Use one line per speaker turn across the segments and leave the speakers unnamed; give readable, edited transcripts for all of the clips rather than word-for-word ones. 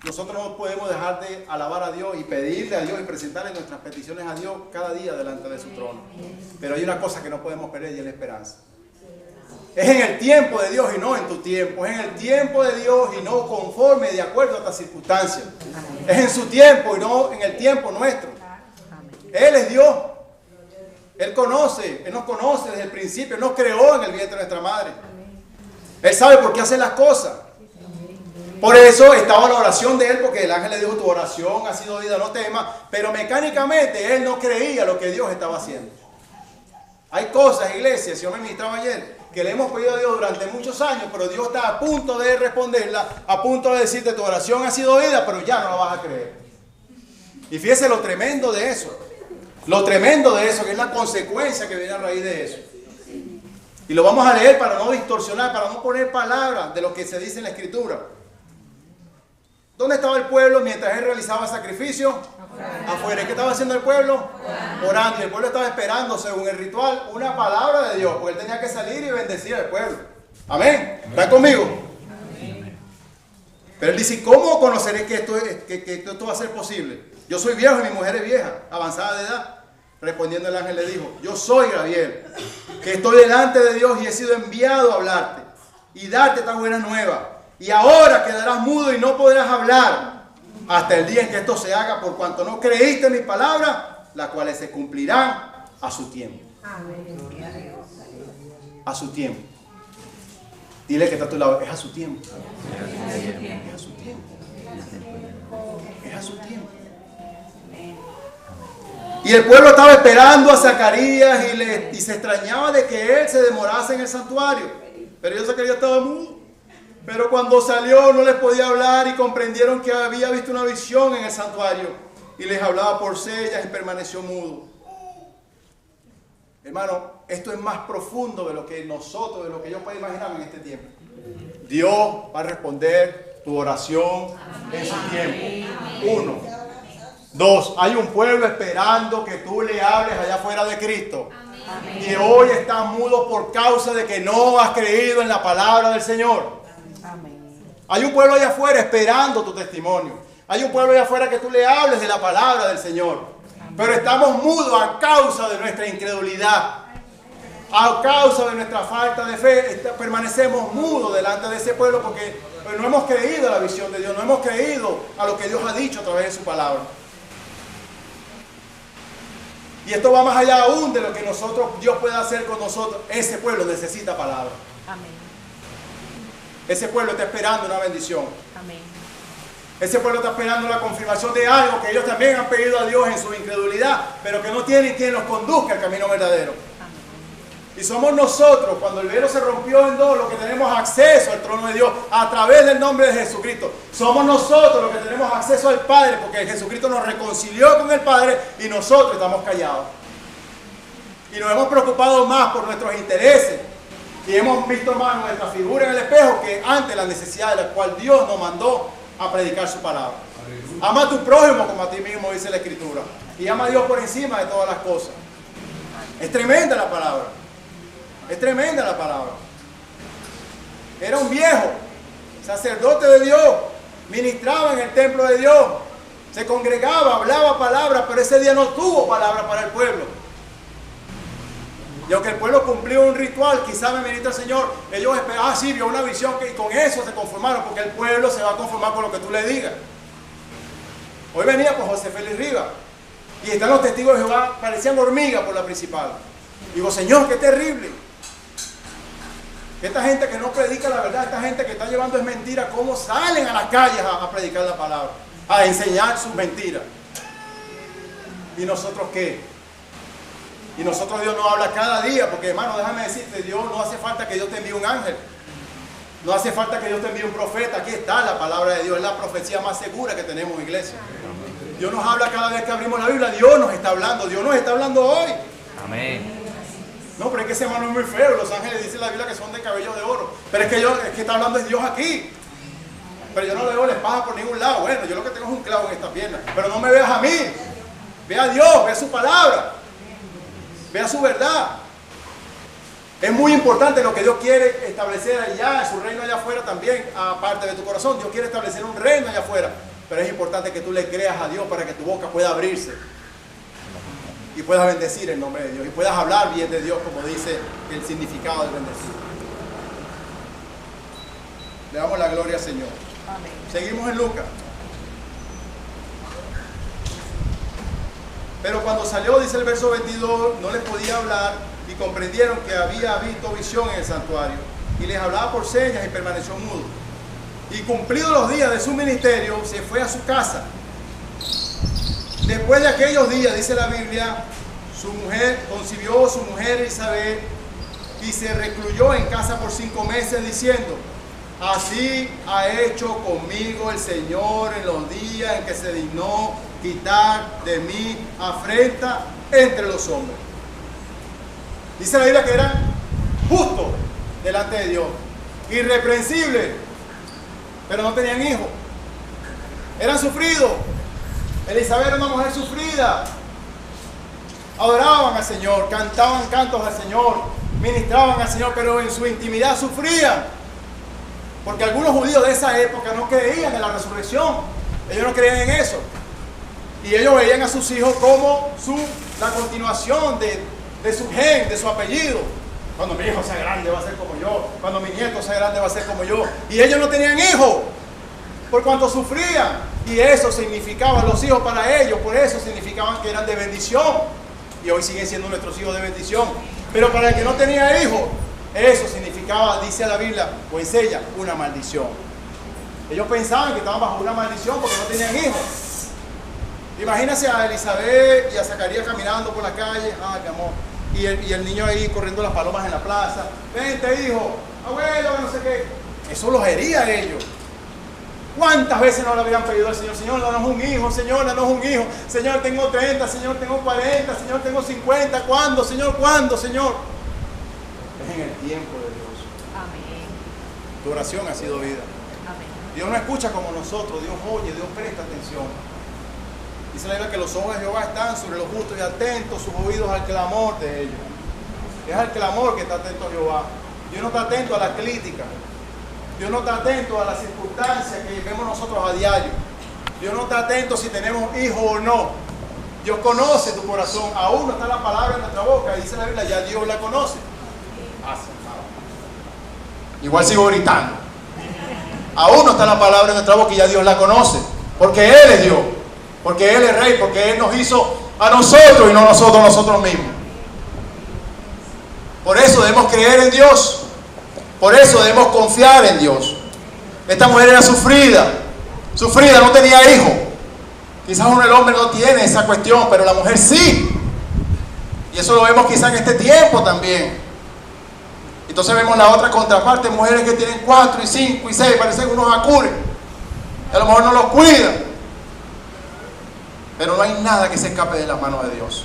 Nosotros no podemos dejar de alabar a Dios y pedirle a Dios y presentarle nuestras peticiones a Dios cada día delante de su trono. Pero hay una cosa que no podemos perder y es la esperanza. Es en el tiempo de Dios y no en tu tiempo. Es en el tiempo de Dios y no conforme, de acuerdo a las circunstancias. Es en su tiempo y no en el tiempo nuestro. Él es Dios. Él conoce, Él nos conoce desde el principio. Él nos creó en el vientre de nuestra madre. Él sabe por qué hace las cosas. Por eso estaba la oración de él, porque el ángel le dijo: tu oración ha sido oída, no temas. Pero mecánicamente él no creía lo que Dios estaba haciendo. Hay cosas, iglesia, si yo me ministraba ayer, que le hemos pedido a Dios durante muchos años, pero Dios está a punto de responderla, a punto de decirte: tu oración ha sido oída, pero ya no la vas a creer. Y fíjese lo tremendo de eso. Lo tremendo de eso, que es la consecuencia que viene a raíz de eso. Y lo vamos a leer para no distorsionar, para no poner palabras de lo que se dice en la Escritura. ¿Dónde estaba el pueblo mientras él realizaba sacrificio? Afuera. ¿Y qué estaba haciendo el pueblo? Orando. Y el pueblo estaba esperando, según el ritual, una palabra de Dios, porque él tenía que salir y bendecir al pueblo. Amén. ¿Están conmigo? Pero él dice: ¿cómo conoceré que esto va a ser posible? Yo soy viejo y mi mujer es vieja, avanzada de edad. Respondiendo el ángel le dijo: yo soy Gabriel, que estoy delante de Dios y he sido enviado a hablarte y darte esta buena nueva. Y ahora quedarás mudo y no podrás hablar hasta el día en que esto se haga, por cuanto no creíste en mis palabras, las cuales se cumplirán a su tiempo. A su tiempo. Dile que está a tu lado: es a su tiempo. Es a su tiempo. Es a su tiempo. Y el pueblo estaba esperando a Zacarías y se extrañaba de que él se demorase en el santuario. Pero yo Zacarías estaba mudo. Pero cuando salió no les podía hablar y comprendieron que había visto una visión en el santuario. Y les hablaba por señas y permaneció mudo. Hermano, esto es más profundo de lo que nosotros, de lo que yo puedo imaginar en este tiempo. Dios va a responder tu oración en su tiempo. 1. 2. Hay un pueblo esperando que tú le hables allá afuera de Cristo. Y hoy estás mudo por causa de que no has creído en la palabra del Señor. Hay un pueblo allá afuera esperando tu testimonio. Hay un pueblo allá afuera que tú le hables de la palabra del Señor. Pero estamos mudos a causa de nuestra incredulidad. A causa de nuestra falta de fe, permanecemos mudos delante de ese pueblo porque no hemos creído a la visión de Dios. No hemos creído a lo que Dios ha dicho a través de su palabra. Y esto va más allá aún de lo que Dios puede hacer con nosotros. Ese pueblo necesita palabra.
Amén.
Ese pueblo está esperando una bendición.
Amén.
Ese pueblo está esperando la confirmación de algo que ellos también han pedido a Dios en su incredulidad, pero que no tienen quien los conduzca al camino verdadero. Amén. Y somos nosotros, cuando el velo se rompió en dos, los que tenemos acceso al trono de Dios a través del nombre de Jesucristo. Somos nosotros los que tenemos acceso al Padre, porque Jesucristo nos reconcilió con el Padre y nosotros estamos callados. Y nos hemos preocupado más por nuestros intereses. Y hemos visto más nuestra figura en el espejo que ante la necesidad de la cual Dios nos mandó a predicar su palabra. Ama a tu prójimo como a ti mismo, dice la Escritura. Y ama a Dios por encima de todas las cosas. Es tremenda la palabra. Es tremenda la palabra. Era un viejo, sacerdote de Dios, ministraba en el templo de Dios, se congregaba, hablaba palabras, pero ese día no tuvo palabra para el pueblo. Y aunque el pueblo cumplió un ritual, quizá me ministra el Señor, ellos esperaban: sí, vio una visión, y con eso se conformaron, porque el pueblo se va a conformar con lo que tú le digas. Hoy venía con José Félix Rivas, y están los testigos de Jehová, parecían hormigas por la principal. Digo: Señor, qué terrible. Esta gente que no predica la verdad, esta gente que está llevando es mentira, ¿cómo salen a las calles a predicar la palabra? A enseñar sus mentiras. ¿Y nosotros qué? Y nosotros Dios nos habla cada día, porque hermano, déjame decirte, Dios no hace falta que Dios te envíe un ángel. No hace falta que Dios te envíe un profeta. Aquí está la palabra de Dios, es la profecía más segura que tenemos, iglesia. Dios nos habla cada vez que abrimos la Biblia. Dios nos está hablando hoy.
Amén.
No, pero es que ese hermano es muy feo. Los ángeles dicen en la Biblia que son de cabellos de oro. Pero es que está hablando es Dios aquí. Pero yo no le veo la espada por ningún lado. Bueno, yo lo que tengo es un clavo en esta pierna. Pero no me veas a mí. Ve a Dios, ve a su palabra. Vea su verdad. Es muy importante lo que Dios quiere establecer allá, en su reino allá afuera también, aparte de tu corazón. Dios quiere establecer un reino allá afuera. Pero es importante que tú le creas a Dios para que tu boca pueda abrirse y puedas bendecir el nombre de Dios y puedas hablar bien de Dios, como dice el significado de bendecir. Le damos la gloria al Señor.
Amén.
Seguimos en Lucas. Pero cuando salió, dice el verso 22, no les podía hablar y comprendieron que había visto visión en el santuario. Y les hablaba por señas y permaneció mudo. Y cumplidos los días de su ministerio, se fue a su casa. Después de aquellos días, dice la Biblia, concibió su mujer Isabel y se recluyó en casa por 5 meses diciendo: así ha hecho conmigo el Señor en los días en que se dignó quitar de mí afrenta entre los hombres. Dice la Biblia que eran justos delante de Dios, irreprensibles, pero no tenían hijos. Eran sufridos. Elizabeth era una mujer sufrida. Adoraban al Señor, cantaban cantos al Señor, ministraban al Señor, pero en su intimidad sufrían. Porque algunos judíos de esa época no creían en la resurrección. Ellos no creían en eso. Y ellos veían a sus hijos como la continuación de su gen, de su apellido. Cuando mi hijo sea grande va a ser como yo. Cuando mi nieto sea grande va a ser como yo. Y ellos no tenían hijos, por cuanto sufrían. Y eso significaba, los hijos para ellos, por eso significaban que eran de bendición. Y hoy siguen siendo nuestros hijos de bendición. Pero para el que no tenía hijos, eso significaba, dice la Biblia, o enseña, una maldición. Ellos pensaban que estaban bajo una maldición porque no tenían hijos. Imagínense a Elizabeth y a Zacarías caminando por la calle. Ay, mi amor. Y el niño ahí corriendo las palomas en la plaza. Vente, hijo. Abuelo, no sé qué. Eso los hería a ellos. ¿Cuántas veces no le habían pedido al Señor? Señor, danos un hijo. Señor, danos un hijo. Señor, tengo 30. Señor, tengo 40. Señor, tengo 50. ¿Cuándo, Señor? ¿Cuándo, Señor? Es en el tiempo de Dios.
Amén.
Tu oración ha sido vida.
Amén.
Dios no escucha como nosotros. Dios oye, Dios presta atención. Dice la Biblia que los ojos de Jehová están sobre los justos y atentos sus oídos al clamor de ellos. Es al clamor que está atento Jehová. Dios no está atento a la crítica. Dios no está atento a las circunstancias que vemos nosotros a diario. Dios no está atento si tenemos hijos o no. Dios conoce tu corazón. Aún no está la palabra en nuestra boca. Dice la Biblia, ya Dios la conoce. Igual sigo gritando. Aún no está la palabra en nuestra boca y ya Dios la conoce. Porque Él es Dios. Porque Él es Rey. Porque Él nos hizo a nosotros y no nosotros a nosotros mismos. Por eso debemos creer en Dios. Por eso debemos confiar en Dios. Esta mujer era sufrida. Sufrida, no tenía hijos. Quizás el hombre no tiene esa cuestión, pero la mujer sí. Y eso lo vemos quizás en este tiempo también. Entonces vemos la otra contraparte, mujeres que tienen 4 y 5 y 6, parecen unos acures. A lo mejor no los cuidan. Pero no hay nada que se escape de las manos de Dios.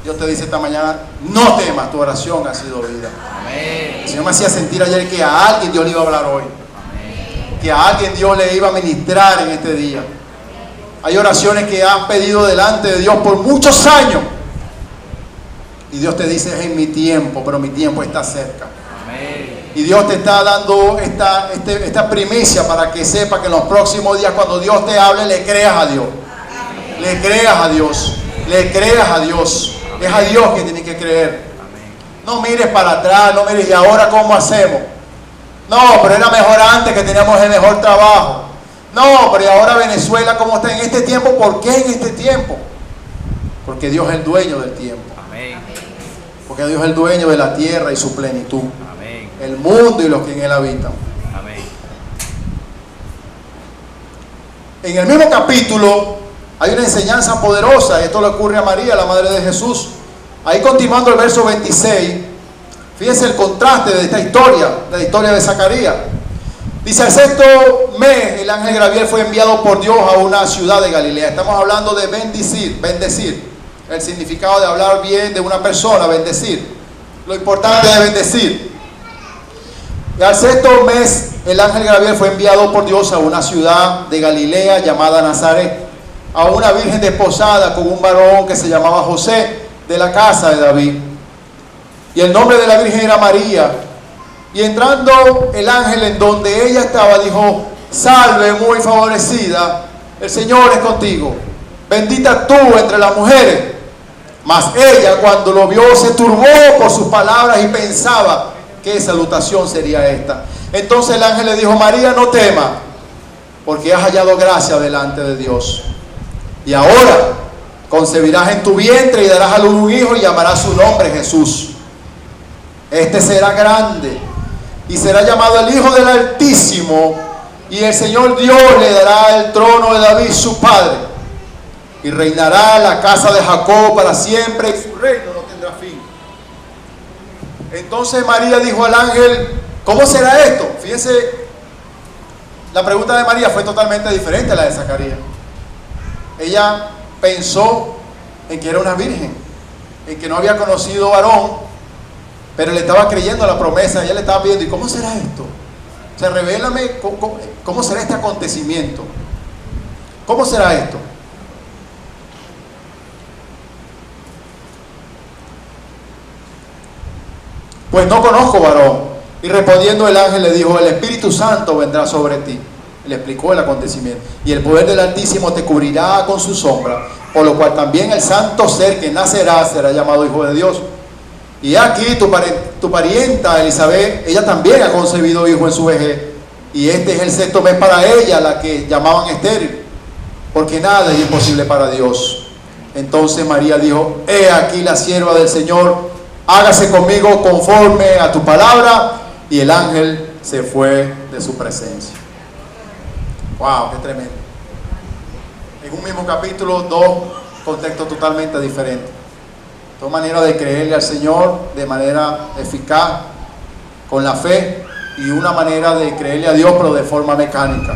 Dios te dice esta mañana, no temas, tu oración ha sido oída.
Amén.
El Señor me hacía sentir ayer que a alguien Dios le iba a hablar hoy.
Amén.
Que a alguien Dios le iba a ministrar en este día. Hay oraciones que has pedido delante de Dios por muchos años. Y Dios te dice, es en mi tiempo, pero mi tiempo está cerca.
Amén.
Y Dios te está dando esta primicia para que sepa que en los próximos días, cuando Dios te hable, le creas a Dios. Le creas a Dios. Le creas a Dios. Es a Dios que tienes que creer. No mires para atrás, no mires, ¿y ahora cómo hacemos? No, pero era mejor antes, que teníamos el mejor trabajo. No, pero ¿y ahora Venezuela cómo está en este tiempo? ¿Por qué en este tiempo? Porque Dios es el dueño del tiempo.
Amén.
Porque Dios es el dueño de la tierra y su plenitud.
Amén.
El mundo y los que en él habitan.
Amén.
En el mismo capítulo hay una enseñanza poderosa, y esto le ocurre a María, la madre de Jesús. Ahí continuando el verso 26, fíjense el contraste de esta historia, de la historia de Zacarías. Dice, al 6º mes, el ángel Gabriel fue enviado por Dios a una ciudad de Galilea. Estamos hablando de bendecir, el significado de hablar bien de una persona, bendecir. Lo importante de bendecir. Y al 6º mes, el ángel Gabriel fue enviado por Dios a una ciudad de Galilea llamada Nazaret, a una virgen desposada con un varón que se llamaba José, de la casa de David. Y el nombre de la virgen era María. Y entrando el ángel en donde ella estaba, dijo,
salve muy favorecida, el Señor es contigo. Bendita tú entre las mujeres. Mas ella, cuando lo vio, se turbó por sus palabras y pensaba qué salutación sería esta. Entonces el ángel le dijo: María, no temas, porque has hallado gracia delante de Dios. Y ahora concebirás en tu vientre y darás a luz un hijo y llamarás su nombre Jesús. Este será grande y será llamado el Hijo del Altísimo, y el Señor Dios le dará el trono de David su padre, y reinará en la casa de Jacob para siempre, y su reino no tendrá fin. Entonces María dijo al ángel: ¿cómo será esto? Fíjense, la pregunta de María fue totalmente diferente a la de Zacarías. Ella pensó en que era una virgen, en que no había conocido varón, pero le estaba creyendo a la promesa. Ella le estaba pidiendo: ¿y cómo será esto? O sea, revélame cómo será este acontecimiento. ¿Cómo será esto? Pues no conozco varón. Y respondiendo el ángel le dijo: el Espíritu Santo vendrá sobre ti. Le explicó el acontecimiento. Y el poder del Altísimo te cubrirá con su sombra, por lo cual también el santo ser que nacerá será llamado Hijo de Dios. Y aquí tu parienta Elizabeth, ella también ha concebido hijo en su vejez, y este es el sexto mes para ella, la que llamaban estéril, porque nada es imposible para Dios. Entonces María dijo: he aquí la sierva del Señor, hágase conmigo conforme a tu palabra. Y el ángel se fue de su presencia. Wow, qué tremendo. En un mismo capítulo, dos contextos totalmente diferentes. Dos maneras de creerle al Señor de manera eficaz, con la fe, y una manera de creerle a Dios, pero de forma mecánica.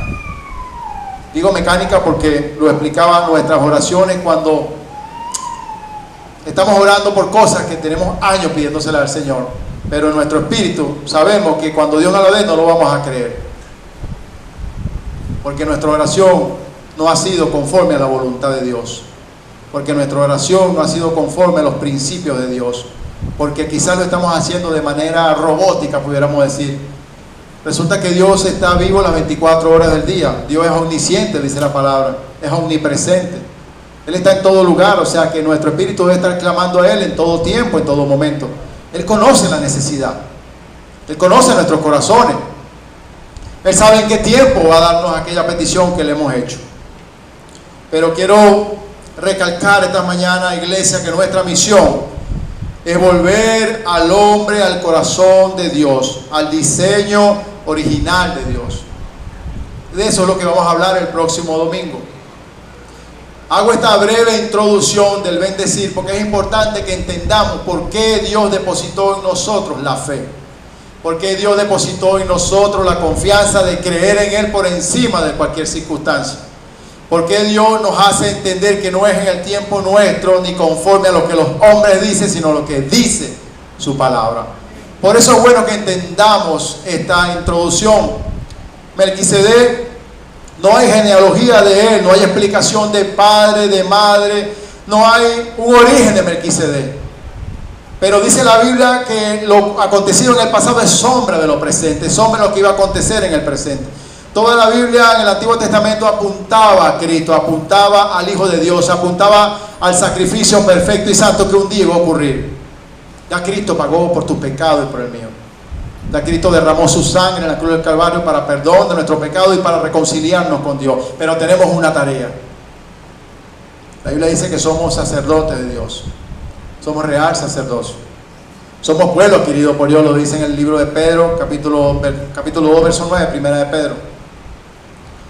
Digo mecánica porque lo explicaban nuestras oraciones cuando estamos orando por cosas que tenemos años pidiéndoselas al Señor, pero en nuestro espíritu sabemos que cuando Dios nos lo dé no lo vamos a creer, porque nuestra oración no ha sido conforme a la voluntad de Dios, porque nuestra oración no ha sido conforme a los principios de Dios, porque quizás lo estamos haciendo de manera robótica, pudiéramos decir. Resulta que Dios está vivo las 24 horas del día. Dios es omnisciente, dice la palabra, es omnipresente. Él está en todo lugar, o sea que nuestro espíritu debe estar clamando a Él en todo tiempo, en todo momento. Él conoce la necesidad, Él conoce nuestros corazones, Él sabe en qué tiempo va a darnos aquella petición que le hemos hecho. Pero quiero recalcar esta mañana, iglesia, que nuestra misión es volver al hombre al corazón de Dios, al diseño original de Dios. De eso es lo que vamos a hablar el próximo domingo. Hago esta breve introducción del bendecir porque es importante que entendamos por qué Dios depositó en nosotros la fe, por qué Dios depositó en nosotros la confianza de creer en Él por encima de cualquier circunstancia, por qué Dios nos hace entender que no es en el tiempo nuestro ni conforme a lo que los hombres dicen, sino lo que dice su palabra. Por eso es bueno que entendamos esta introducción. Melquisedec, no hay genealogía de él, no hay explicación de padre, de madre, no hay un origen de Melquisedec. Pero dice la Biblia que lo acontecido en el pasado es sombra de lo presente, sombra de lo que iba a acontecer en el presente. Toda la Biblia en el Antiguo Testamento apuntaba a Cristo, apuntaba al Hijo de Dios, apuntaba al sacrificio perfecto y santo que un día iba a ocurrir. Ya Cristo pagó por tu pecado y por el mío. Ya Cristo derramó su sangre en la cruz del Calvario para perdón de nuestro pecado y para reconciliarnos con Dios. Pero tenemos una tarea. La Biblia dice que somos sacerdotes de Dios. Somos real sacerdocio. Somos pueblo adquirido por Dios, lo dice en el libro de Pedro, capítulo 2, verso 9, primera de Pedro.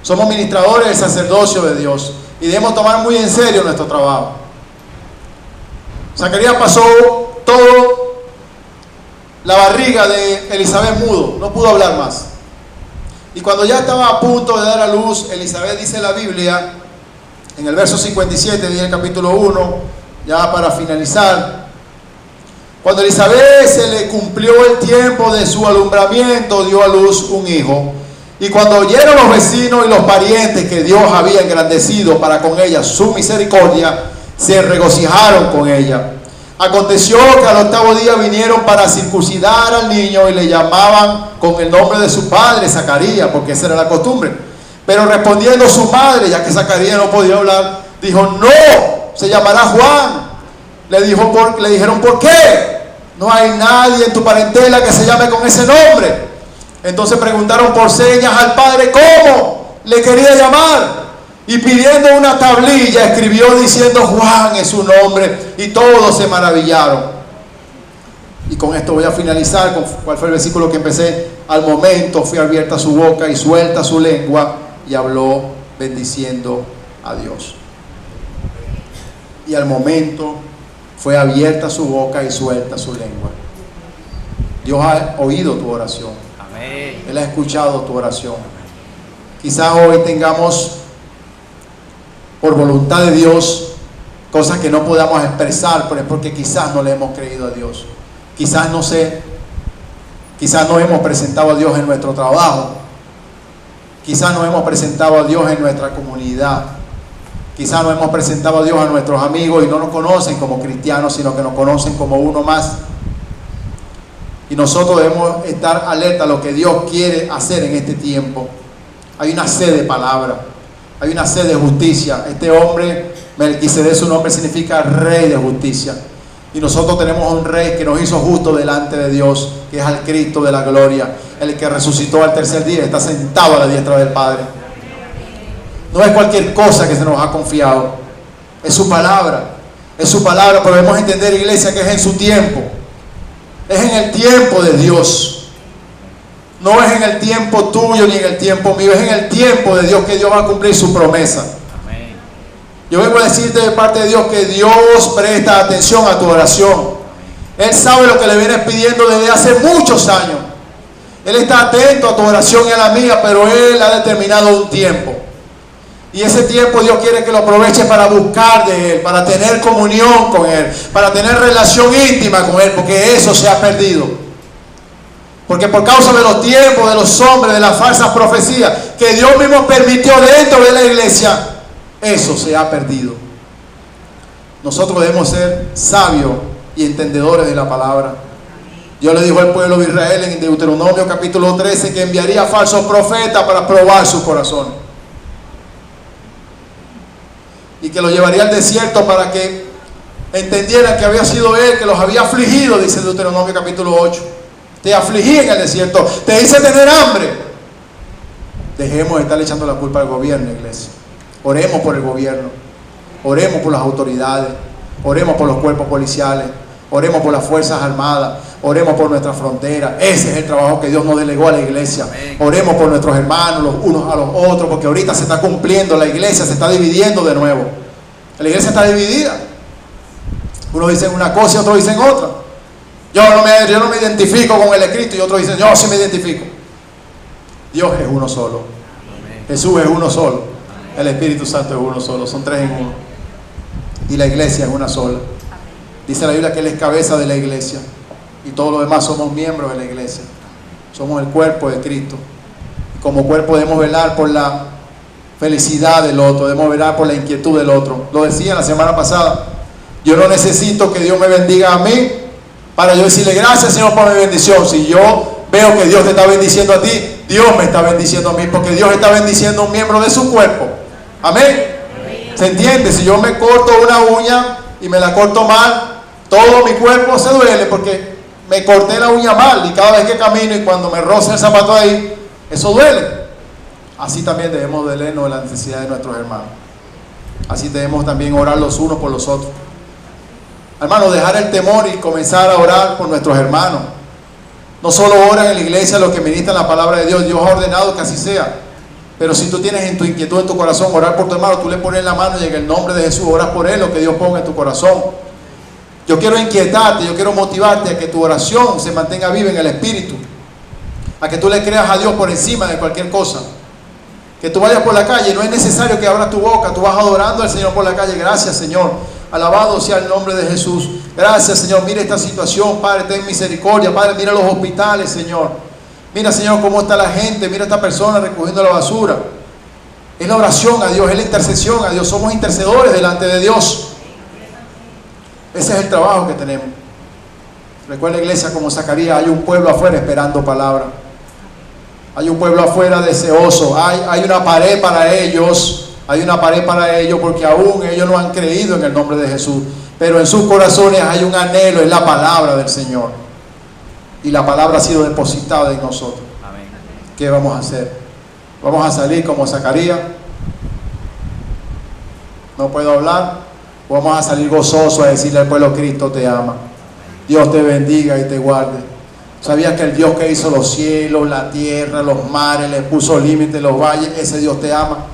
Somos ministradores del sacerdocio de Dios y debemos tomar muy en serio nuestro trabajo. Zacarías pasó todo la barriga de Elizabeth mudo, no pudo hablar más. Y cuando ya estaba a punto de dar a luz, Elizabeth, dice la Biblia, en el verso 57 del capítulo 1, ya para finalizar, cuando a Elizabeth se le cumplió el tiempo de su alumbramiento, dio a luz un hijo. Y cuando oyeron los vecinos y los parientes que Dios había engrandecido para con ella su misericordia, se regocijaron con ella. Aconteció que al 8º día vinieron para circuncidar al niño y le llamaban con el nombre de su padre, Zacarías, porque esa era la costumbre. Pero respondiendo su madre, ya que Zacarías no podía hablar, dijo: no, se llamará Juan. Le dijeron: ¿por qué? No hay nadie en tu parentela que se llame con ese nombre. Entonces preguntaron por señas al padre cómo le quería llamar. Y pidiendo una tablilla escribió diciendo: Juan es su nombre. Y todos se maravillaron. Y con esto voy a finalizar con cuál fue el versículo que empecé. Al momento fue abierta su boca y suelta su lengua, y habló bendiciendo a Dios. Y al momento fue abierta su boca y suelta su lengua. Dios ha oído tu oración.
Amén.
Él ha escuchado tu oración. Quizás hoy tengamos, por voluntad de Dios, cosas que no podamos expresar, pero es porque quizás no le hemos creído a Dios. Quizás no hemos presentado a Dios en nuestro trabajo. Quizás no hemos presentado a Dios en nuestra comunidad. Quizás no hemos presentado a Dios a nuestros amigos y no nos conocen como cristianos, sino que nos conocen como uno más. Y nosotros debemos estar alerta a lo que Dios quiere hacer en este tiempo. Hay una sed de palabra, hay una sed de justicia. Este hombre, Melquisedec, su nombre significa rey de justicia. Y nosotros tenemos un rey que nos hizo justo delante de Dios, que es al Cristo de la gloria, el que resucitó al tercer día, está sentado a la diestra del Padre. No es cualquier cosa que se nos ha confiado, es su palabra, pero debemos entender, iglesia, que es en su tiempo, es en el tiempo de Dios, no es en el tiempo tuyo ni en el tiempo mío, es en el tiempo de Dios que Dios va a cumplir su promesa.
Amén.
Yo vengo a decirte de parte de Dios que Dios presta atención a tu oración. Él sabe lo que le vienes pidiendo desde hace muchos años. Él está atento a tu oración y a la mía, pero Él ha determinado un tiempo. Y ese tiempo Dios quiere que lo aproveches para buscar de Él, para tener comunión con Él, para tener relación íntima con Él, porque eso se ha perdido. Porque por causa de los tiempos, de los hombres, de las falsas profecías que Dios mismo permitió dentro de la iglesia, eso se ha perdido. Nosotros debemos ser sabios y entendedores de la palabra. Dios le dijo al pueblo de Israel en Deuteronomio capítulo 13 que enviaría falsos profetas para probar su corazón. Y que lo llevaría al desierto para que entendieran que había sido Él que los había afligido, dice Deuteronomio capítulo 8. Te afligí en el desierto, te hice tener hambre. Dejemos de estarle echando la culpa al gobierno, iglesia. Oremos por el gobierno, oremos por las autoridades, oremos por los cuerpos policiales, oremos por las fuerzas armadas, oremos por nuestra frontera. Ese es el trabajo que Dios nos delegó a la iglesia. Oremos por nuestros hermanos, los unos a los otros, porque ahorita se está cumpliendo, la iglesia se está dividiendo de nuevo. La iglesia está dividida. Unos dicen una cosa y otros dicen otra. Yo no me identifico con el escrito, y otros dicen: yo sí me identifico. Dios es uno solo. Jesús es uno solo. El Espíritu Santo es uno solo. Son tres en uno. Y la iglesia es una sola. Dice la Biblia que Él es cabeza de la iglesia. Y todos los demás somos miembros de la iglesia. Somos el cuerpo de Cristo. Y como cuerpo debemos velar por la felicidad del otro. Debemos velar por la inquietud del otro. Lo decía la semana pasada. Yo no necesito que Dios me bendiga a mí para yo decirle: gracias, Señor, por mi bendición. Si yo veo que Dios te está bendiciendo a ti, Dios me está bendiciendo a mí, porque Dios está bendiciendo a un miembro de su cuerpo. Amén. ¿Se entiende? Si yo me corto una uña y me la corto mal, todo mi cuerpo se duele porque me corté la uña mal, y cada vez que camino y cuando me roza el zapato ahí, eso duele. Así también debemos dolernos de la necesidad de nuestros hermanos. Así debemos también orar los unos por los otros. Hermanos, dejar el temor y comenzar a orar por nuestros hermanos. No solo oran en la iglesia los que ministran la palabra de Dios, Dios ha ordenado que así sea. Pero si tú tienes en tu inquietud en tu corazón orar por tu hermano, tú le pones la mano y en el nombre de Jesús oras por él, lo que Dios ponga en tu corazón. Yo quiero inquietarte, yo quiero motivarte a que tu oración se mantenga viva en el Espíritu, a que tú le creas a Dios por encima de cualquier cosa. Que tú vayas por la calle, no es necesario que abras tu boca, tú vas adorando al Señor por la calle. Gracias, Señor, alabado sea el nombre de Jesús. Gracias, Señor, mira esta situación, Padre, ten misericordia. Padre, mira los hospitales, Señor. Mira, Señor, cómo está la gente, mira esta persona recogiendo la basura. Es la oración a Dios, es la intercesión a Dios. Somos intercedores delante de Dios. Ese es el trabajo que tenemos. Recuerda, iglesia, como Zacarías, hay un pueblo afuera esperando palabra. Hay un pueblo afuera deseoso. Hay una pared para ellos. Hay una pared para ellos porque aún ellos no han creído en el nombre de Jesús. Pero en sus corazones hay un anhelo, es la palabra del Señor. Y la palabra ha sido depositada en nosotros.
Amén.
¿Qué vamos a hacer? ¿Vamos a salir como Zacarías? ¿No puedo hablar? ¿O vamos a salir gozosos a decirle al pueblo: Cristo te ama, Dios te bendiga y te guarde? ¿Sabías que el Dios que hizo los cielos, la tierra, los mares, les puso límites, los valles, ese Dios te ama?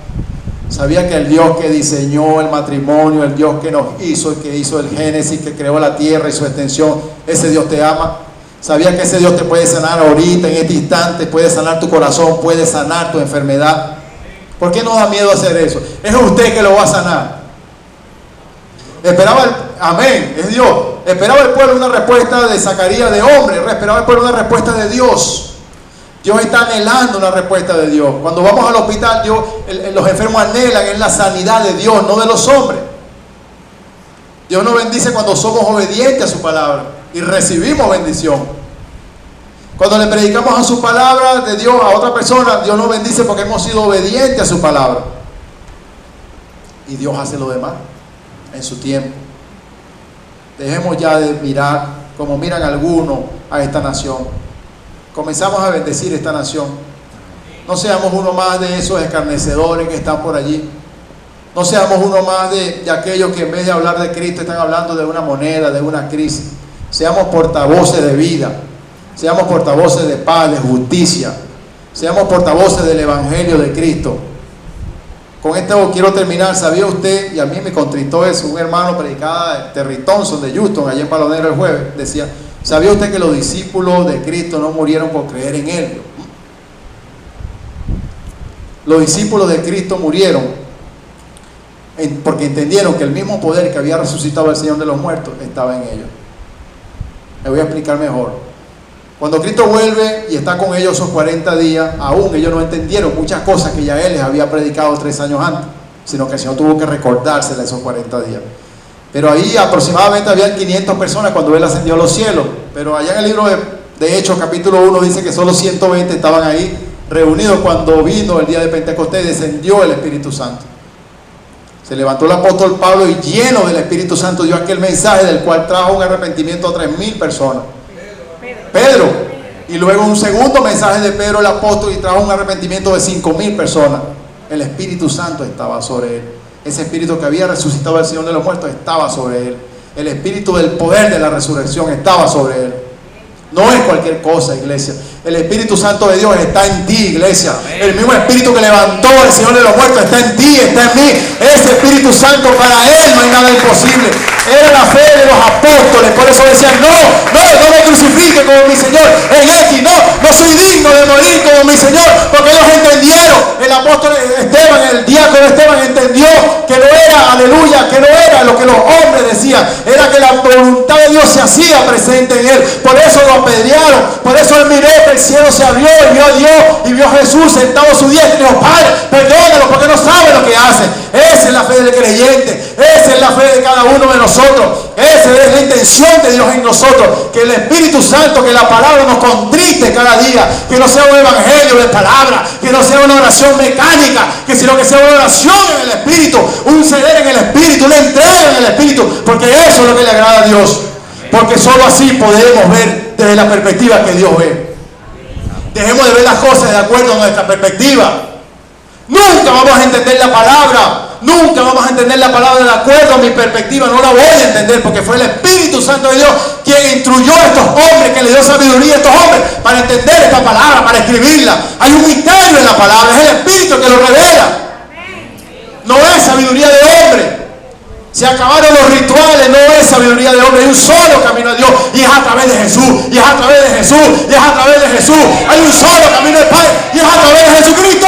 ¿Sabías que el Dios que diseñó el matrimonio, el Dios que nos hizo, que hizo el Génesis, que creó la tierra y su extensión, ese Dios te ama? ¿Sabías que ese Dios te puede sanar ahorita, en este instante? Puede sanar tu corazón, puede sanar tu enfermedad. ¿Por qué no da miedo hacer eso? Es usted que lo va a sanar. Amén, es Dios. Esperaba el pueblo una respuesta de Zacarías, de hombre. Esperaba el pueblo una respuesta de Dios. Dios está anhelando una respuesta de Dios. Cuando vamos al hospital, los enfermos anhelan en la sanidad de Dios, no de los hombres. Dios nos bendice cuando somos obedientes a su palabra y recibimos bendición. Cuando le predicamos a su palabra de Dios a otra persona, Dios nos bendice porque hemos sido obedientes a su palabra. Y Dios hace lo demás en su tiempo. Dejemos ya de mirar como miran algunos a esta nación. Comenzamos a bendecir esta nación. No seamos uno más de esos escarnecedores que están por allí. No seamos uno más de aquellos que en vez de hablar de Cristo están hablando de una moneda, de una crisis. Seamos portavoces de vida. Seamos portavoces de paz, de justicia. Seamos portavoces del Evangelio de Cristo. Con esto quiero terminar. ¿Sabía usted? Y a mí me contritó eso. Un hermano predicaba Terry Thompson de Houston, allá en Palonero el jueves, decía: ¿sabía usted que los discípulos de Cristo no murieron por creer en Él? Los discípulos de Cristo murieron porque entendieron que el mismo poder que había resucitado al Señor de los muertos estaba en ellos. Me voy a explicar mejor. Cuando Cristo vuelve y está con ellos esos 40 días, aún ellos no entendieron muchas cosas que ya Él les había predicado 3 años antes, sino que el Señor tuvo que recordárselas esos 40 días. Pero ahí aproximadamente habían 500 personas cuando Él ascendió a los cielos. Pero allá en el libro de Hechos, capítulo 1, dice que solo 120 estaban ahí reunidos cuando vino el día de Pentecostés y descendió el Espíritu Santo. Se levantó el apóstol Pablo y lleno del Espíritu Santo dio aquel mensaje del cual trajo un arrepentimiento a 3,000 personas. Pedro. Y luego un segundo mensaje de Pedro el apóstol y trajo un arrepentimiento de 5,000 personas. El Espíritu Santo estaba sobre él. Ese espíritu que había resucitado al Señor de los muertos estaba sobre él. El espíritu del poder de la resurrección estaba sobre él. No es cualquier cosa, iglesia. El Espíritu Santo de Dios está en ti, iglesia. El mismo Espíritu que levantó al Señor de los muertos está en ti, está en mí. Ese Espíritu Santo, para Él no hay nada imposible. Era la fe de los apóstoles. Por eso decían: no me crucifique como mi Señor. No soy digno de morir como mi Señor. Porque ellos entendieron. El apóstol Esteban, el diácono Esteban entendió que no era, aleluya, que no era lo que los hombres decían. Era que la voluntad de Dios se hacía presente en él. Por eso lo apedrearon. Por eso él miró que el cielo se abrió y vio a Dios y vio a Jesús sentado a su diestra y dijo: Padre, perdónalo porque no sabe lo que hace. Esa es la fe del creyente. Esa es la fe de cada uno de nosotros. Esa es la intención de Dios en nosotros. Que el Espíritu Santo, que la palabra nos contriste cada día. Que no sea un evangelio de palabra. Que no sea una oración mecánica. Sino que sea una oración en el Espíritu. Un ceder en el Espíritu. Una entrega en el Espíritu. Porque eso es lo que le agrada a Dios. Porque solo así podemos ver desde la perspectiva que Dios ve. Dejemos de ver las cosas de acuerdo a nuestra perspectiva. Nunca vamos a entender la palabra. Nunca vamos a entender la palabra de acuerdo a mi perspectiva. No la voy a entender porque fue el Espíritu Santo de Dios quien instruyó a estos hombres, que le dio sabiduría a estos hombres para entender esta palabra, para escribirla. Hay un misterio en la palabra. Es el Espíritu que lo revela. No es sabiduría de hombre. Se acabaron los rituales, no es sabiduría de hombre. Hay un solo camino a Dios y es a través de Jesús. Y es a través de Jesús. Y es a través de Jesús. Hay un solo camino al Padre y es a través de Jesucristo.